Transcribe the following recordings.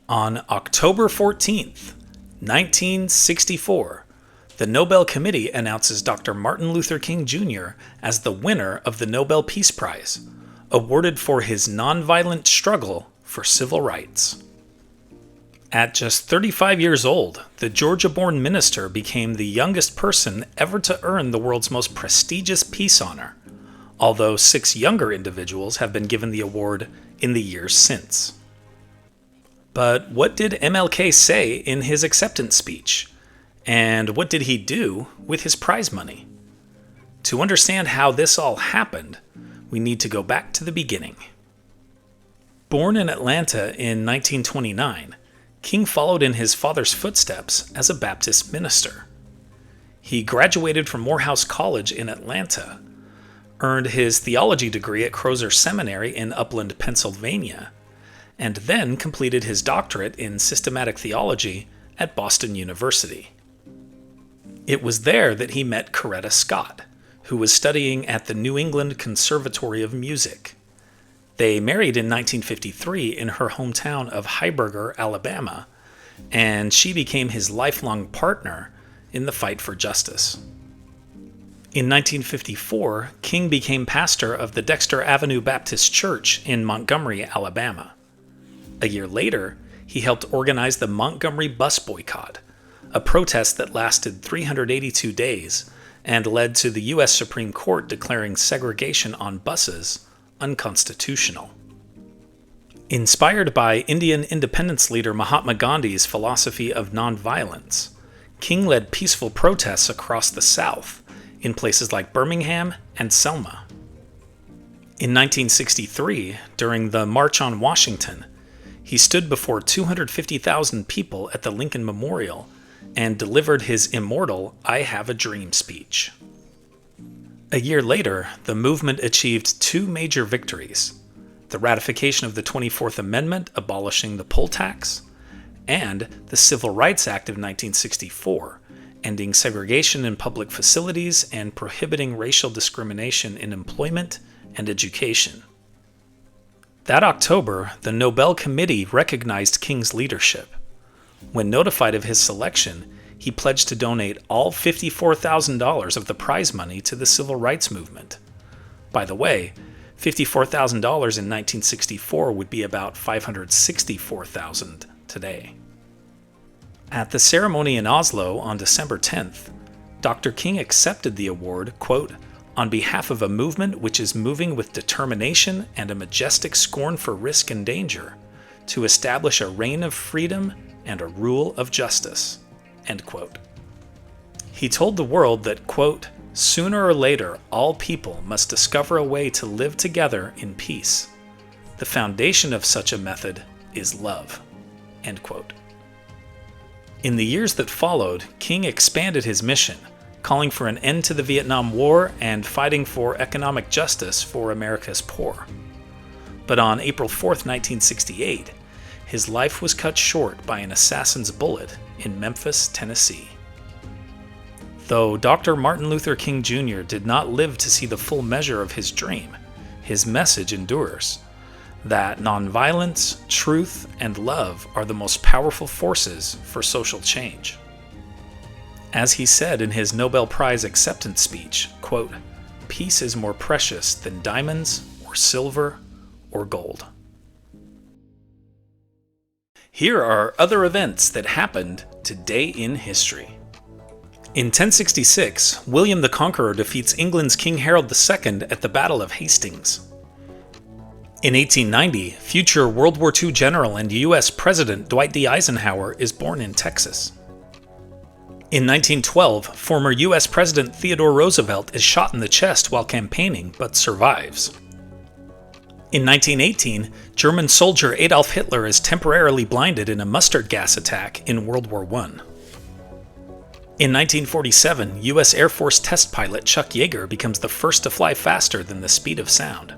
On October 14th, 1964, the Nobel Committee announces Dr. Martin Luther King Jr. as the winner of the Nobel Peace Prize, awarded for his nonviolent struggle for civil rights. At just 35 years old, the Georgia-born minister became the youngest person ever to earn the world's most prestigious peace honor, although 6 younger individuals have been given the award in the years since. But what did MLK say in his acceptance speech? And what did he do with his prize money? To understand how this all happened, we need to go back to the beginning. Born in Atlanta in 1929, King followed in his father's footsteps as a Baptist minister. He graduated from Morehouse College in Atlanta, earned his theology degree at Crozer Seminary in Upland, Pennsylvania, and then completed his doctorate in systematic theology at Boston University. It was there that he met Coretta Scott, who was studying at the New England Conservatory of Music. They married in 1953 in her hometown of Heiberger, Alabama, and she became his lifelong partner in the fight for justice. In 1954, King became pastor of the Dexter Avenue Baptist Church in Montgomery, Alabama. A year later, he helped organize the Montgomery Bus Boycott, a protest that lasted 382 days and led to the U.S. Supreme Court declaring segregation on buses unconstitutional. Inspired by Indian independence leader Mahatma Gandhi's philosophy of nonviolence, King led peaceful protests across the South in places like Birmingham and Selma. In 1963, during the March on Washington, he stood before 250,000 people at the Lincoln Memorial and delivered his immortal "I Have a Dream" speech. A year later, the movement achieved 2 major victories: the ratification of the 24th Amendment abolishing the poll tax, and the Civil Rights Act of 1964, ending segregation in public facilities and prohibiting racial discrimination in employment and education. That October, the Nobel Committee recognized King's leadership. When notified of his selection, he pledged to donate all $54,000 of the prize money to the civil rights movement. By the way, $54,000 in 1964 would be about $564,000 today. At the ceremony in Oslo on December 10th, Dr. King accepted the award, quote, "on behalf of a movement which is moving with determination and a majestic scorn for risk and danger to establish a reign of freedom and a rule of justice," end quote. He told the world that, quote, "sooner or later all people must discover a way to live together in peace. The foundation of such a method is love," end quote. In the years that followed, King expanded his mission, calling for an end to the Vietnam War and fighting for economic justice for America's poor. But on April 4th, 1968, his life was cut short by an assassin's bullet in Memphis, Tennessee. Though Dr. Martin Luther King Jr. did not live to see the full measure of his dream, his message endures: that nonviolence, truth, and love are the most powerful forces for social change. As he said in his Nobel Prize acceptance speech, quote, "peace is more precious than diamonds or silver or gold." Here are other events that happened today in history. In 1066, William the Conqueror defeats England's King Harold II at the Battle of Hastings. In 1890, future World War II general and U.S. President Dwight D. Eisenhower is born in Texas. In 1912, former U.S. President Theodore Roosevelt is shot in the chest while campaigning, but survives. In 1918, German soldier Adolf Hitler is temporarily blinded in a mustard gas attack in World War I. In 1947, U.S. Air Force test pilot Chuck Yeager becomes the first to fly faster than the speed of sound.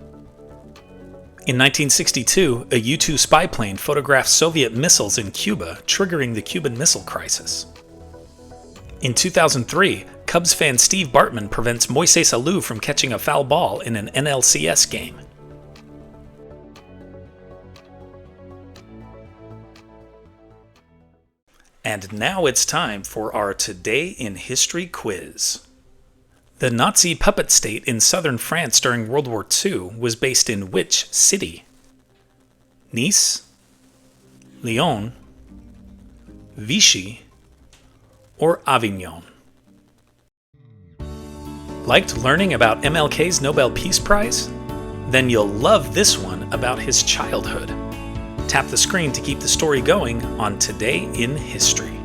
In 1962, a U-2 spy plane photographed Soviet missiles in Cuba, triggering the Cuban Missile Crisis. In 2003, Cubs fan Steve Bartman prevents Moises Alou from catching a foul ball in an NLCS game. And now it's time for our Today in History quiz. The Nazi puppet state in southern France during World War II was based in which city? Nice, Lyon, Vichy, or Avignon? Liked learning about MLK's Nobel Peace Prize? Then you'll love this one about his childhood. Tap the screen to keep the story going on Today in History.